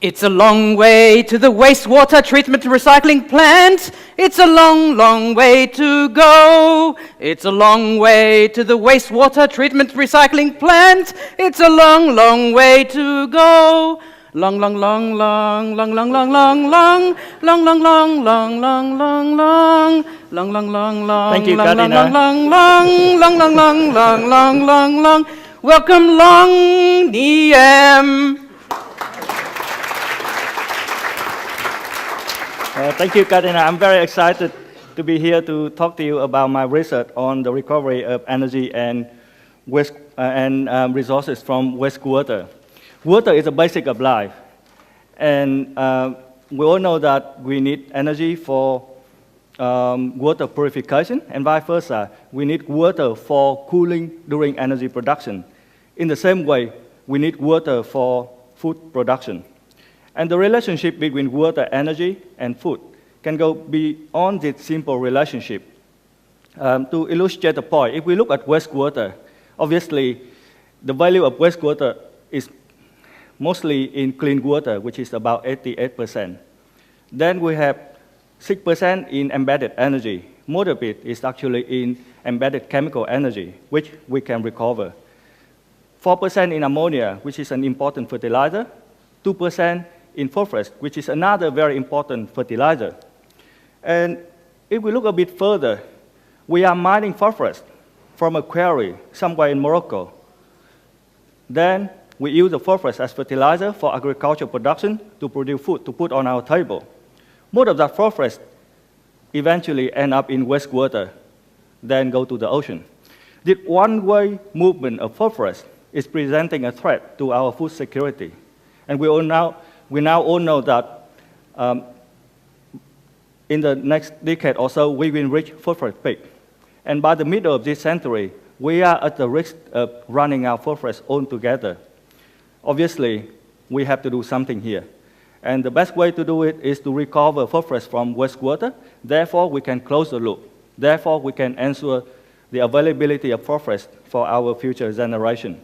It's a long way to the wastewater treatment recycling plant. It's a long, long way to go. It's a long way to the wastewater treatment recycling plant. It's a long, long way to go. Long, long, long, long, long, long, long, long, long, long, long, long, long, long, long, long, long, long, long, long. Thank you, long, long, Katina. long, long, long, long, long, long, long, long, long. Welcome, Long Nghiem. Thank you, Katina. I'm very excited to be here to talk to you about my research on the recovery of energy and waste resources from wastewater. Water is the basic of life, and we all know that we need energy for water purification, and vice versa. We need water for cooling during energy production. In the same way, we need water for food production. And the relationship between water, energy, and food can go beyond this simple relationship. To illustrate the point, if we look at wastewater, obviously the value of wastewater is mostly in clean water, which is about 88%. Then we have 6% in embedded energy. Most of it is actually in embedded chemical energy, which we can recover. 4% in ammonia, which is an important fertilizer. 2% in phosphorus, which is another very important fertilizer. And if we look a bit further, we are mining phosphorus from a quarry somewhere in Morocco. Then we use the phosphorus as fertilizer for agricultural production to produce food to put on our table. Most of that phosphorus eventually end up in wastewater, then go to the ocean. This one-way movement of phosphorus is presenting a threat to our food security. And we now all know that in the next decade or so, we will reach phosphorus peak. And by the middle of this century, we are at the risk of running out of phosphorus altogether. Obviously, we have to do something here. And the best way to do it is to recover phosphorus from wastewater. Therefore, we can close the loop. Therefore, we can ensure the availability of phosphorus for our future generation.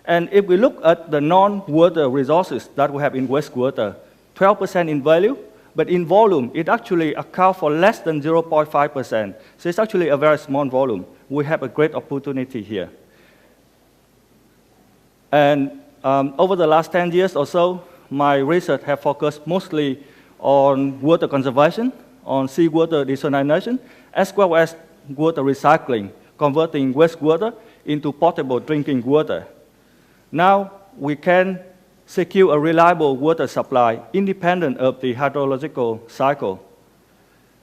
And if we look at the non-water resources that we have in wastewater, 12% in value, but in volume, it actually accounts for less than 0.5%. So it's actually a very small volume. We have a great opportunity here. And over the last 10 years or so, my research has focused mostly on water conservation, on seawater desalination, as well as water recycling, converting wastewater into potable drinking water. Now we can secure a reliable water supply independent of the hydrological cycle.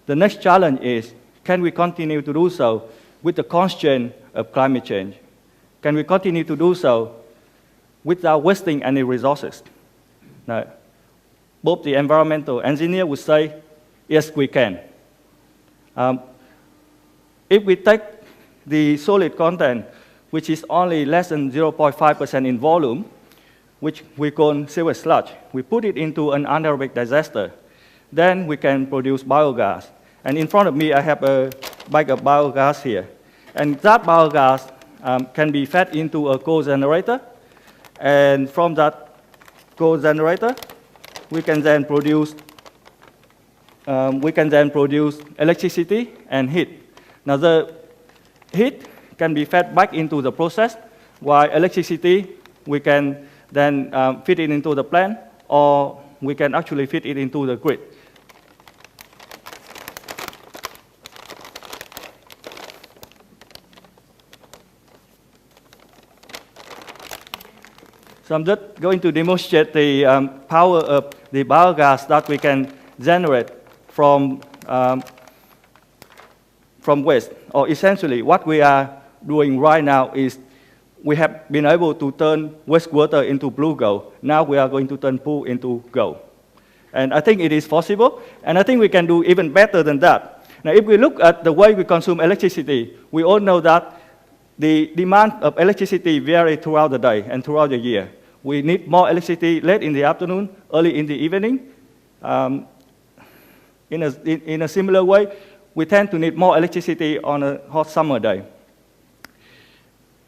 The next challenge is, can we continue to do so with the constraint of climate change? Can we continue to do so without wasting any resources? Now, both the environmental engineer would say, yes, we can. If we take the solid content, which is only less than 0.5% in volume, which we call sewage sludge, we put it into an anaerobic digester. Then we can produce biogas. And in front of me, I have a bag of biogas here. And that biogas can be fed into a coal generator. And from that coal generator, we can then produce electricity and heat. Now the heat can be fed back into the process, while electricity, we can then feed it into the plant, or we can actually feed it into the grid. So I'm just going to demonstrate the power of the biogas that we can generate from waste. Or essentially, what we are doing right now is we have been able to turn wastewater into blue gold. Now we are going to turn poo into gold. And I think it is possible, and I think we can do even better than that. Now, if we look at the way we consume electricity, we all know that the demand of electricity varies throughout the day and throughout the year. We need more electricity late in the afternoon, early in the evening. In a similar way, we tend to need more electricity on a hot summer day.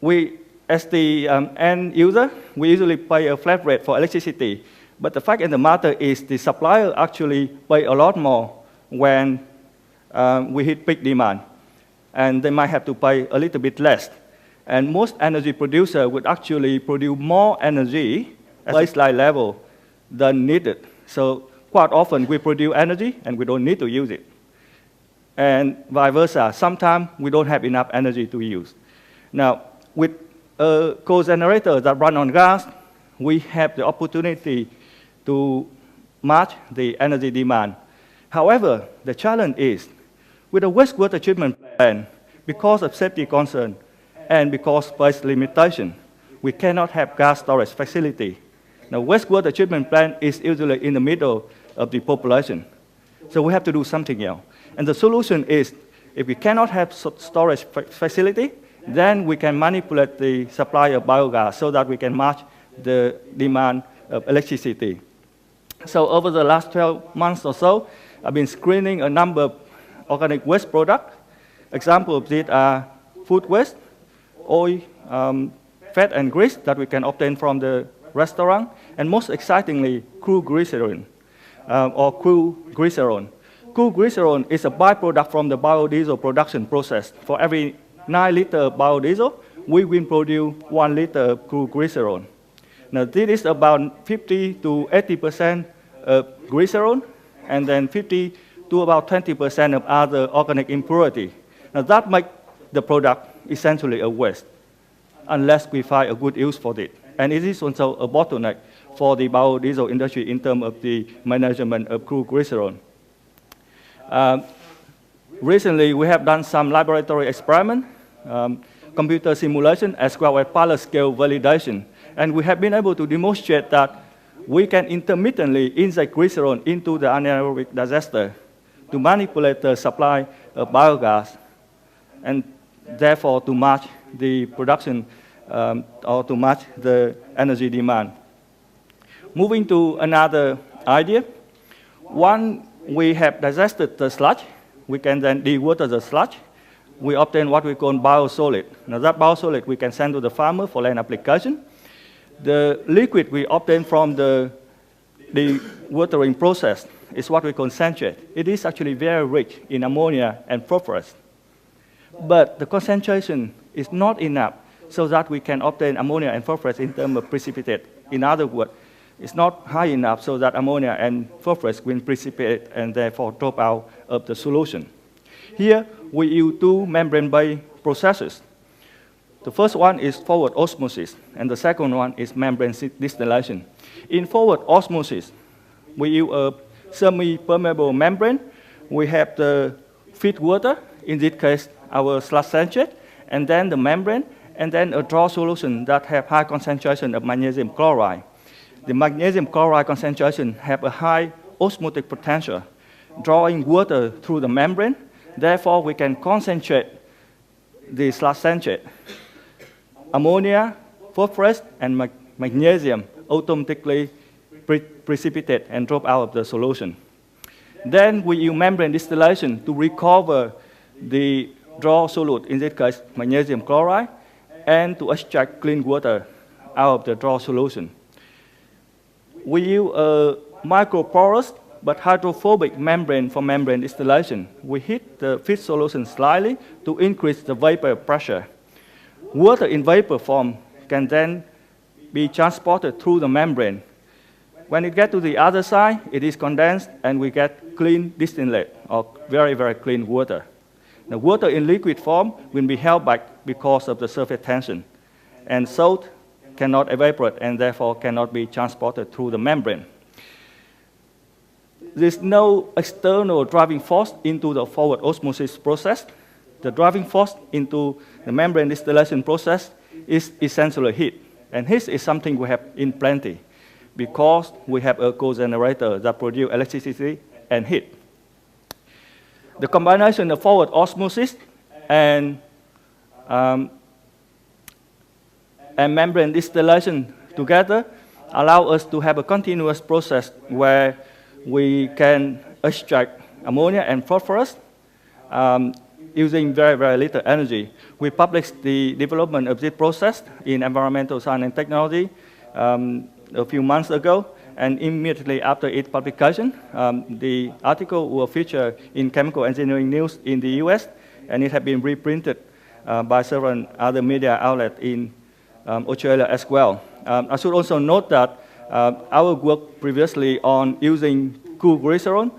We, as the end user, we usually pay a flat rate for electricity. But the fact of the matter is the supplier actually pay a lot more when we hit peak demand. And they might have to pay a little bit less. And most energy producers would actually produce more energy at baseline level than needed. So quite often we produce energy and we don't need to use it. And vice versa, sometimes we don't have enough energy to use. Now, with a co-generator that run on gas, we have the opportunity to match the energy demand. However, the challenge is, with a wastewater treatment plant, because of safety concern and because space limitation, we cannot have gas storage facility. Now, wastewater treatment plant is usually in the middle of the population. So we have to do something else. And the solution is, if we cannot have storage facility, then we can manipulate the supply of biogas so that we can match the demand of electricity. So over the last 12 months or so, I've been screening a number of organic waste products. Examples of these are food waste, oil, fat and grease that we can obtain from the restaurant, and most excitingly, crude glycerin, or crude glycerol. Crude glycerol is a byproduct from the biodiesel production process. For every 9 liters of biodiesel, we will produce 1 liter of crude glycerol. Now, this is about 50 to 80% of glycerol, and then 50 to about 20% of other organic impurity. Now, that makes the product essentially a waste, unless we find a good use for it. And it is also a bottleneck for the biodiesel industry in terms of the management of crude glycerol. Recently, we have done some laboratory experiments, computer simulation, as well as pilot scale validation. And we have been able to demonstrate that we can intermittently inject glycerol into the anaerobic digester to manipulate the supply of biogas, and therefore to match the production or to match the energy demand. Moving to another idea. One, we have digested the sludge. We can then dewater the sludge. We obtain what we call biosolid. Now that biosolid we can send to the farmer for land application. The liquid we obtain from the watering process is what we concentrate. It is actually very rich in ammonia and phosphorus. But the concentration is not enough so that we can obtain ammonia and phosphorus in terms of precipitate. In other words, it's not high enough so that ammonia and phosphorus will precipitate and therefore drop out of the solution. Here, we use 2 membrane-based processes. The first one is forward osmosis, and the second one is membrane distillation. In forward osmosis, we use a semi-permeable membrane. We have the feed water, in this case, our sludge sachet, and then the membrane, and then a draw solution that have high concentration of magnesium chloride. The magnesium chloride concentration have a high osmotic potential, drawing water through the membrane. Therefore, we can concentrate the sludge sachet. Ammonia, phosphorus, and magnesium automatically precipitate and drop out of the solution. Then we use membrane distillation to recover the draw solute, in this case magnesium chloride, and to extract clean water out of the draw solution. We use a microporous but hydrophobic membrane for membrane distillation. We heat the feed solution slightly to increase the vapor pressure. Water in vapor form can then be transported through the membrane. When it gets to the other side, it is condensed and we get clean distillate, or very, very clean water. The water in liquid form will be held back because of the surface tension, and salt cannot evaporate and therefore cannot be transported through the membrane. There's no external driving force into the forward osmosis process. The driving force into the membrane distillation process is essentially heat. And heat is something we have in plenty because we have a co-generator that produces electricity and heat. The combination of forward osmosis and membrane distillation together allow us to have a continuous process where we can extract ammonia and phosphorus using very, very little energy. We published the development of this process in Environmental Science and Technology a few months ago, And immediately after its publication, the article will feature in Chemical Engineering News in the US, and it has been reprinted by several other media outlets in Australia as well. I should also note that our work previously on using cool glycerol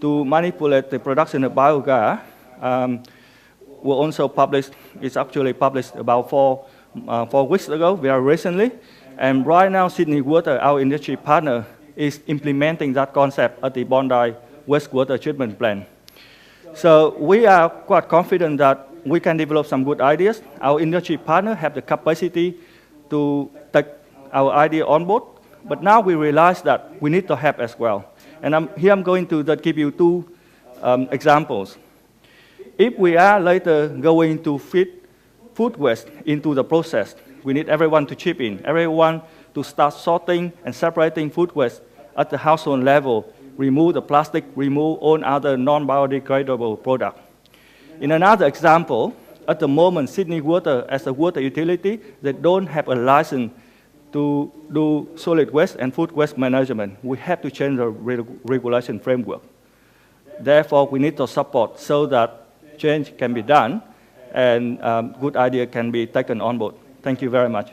to manipulate the production of biogas were also published. It's actually published about 4 weeks ago, very recently. And right now, Sydney Water, our industry partner, is implementing that concept at the Bondi wastewater treatment plant. So we are quite confident that we can develop some good ideas. Our industry partner have the capacity to take our idea on board, but now we realize that we need to help as well. And here I'm going to give you 2 examples. If we are later going to feed food waste into the process, we need everyone to chip in, everyone to start sorting and separating food waste at the household level, remove the plastic, remove all other non-biodegradable products. In another example, at the moment, Sydney Water, as a water utility, they don't have a license to do solid waste and food waste management. We have to change the regulation framework. Therefore, we need to support so that change can be done and good idea can be taken on board. Thank you very much.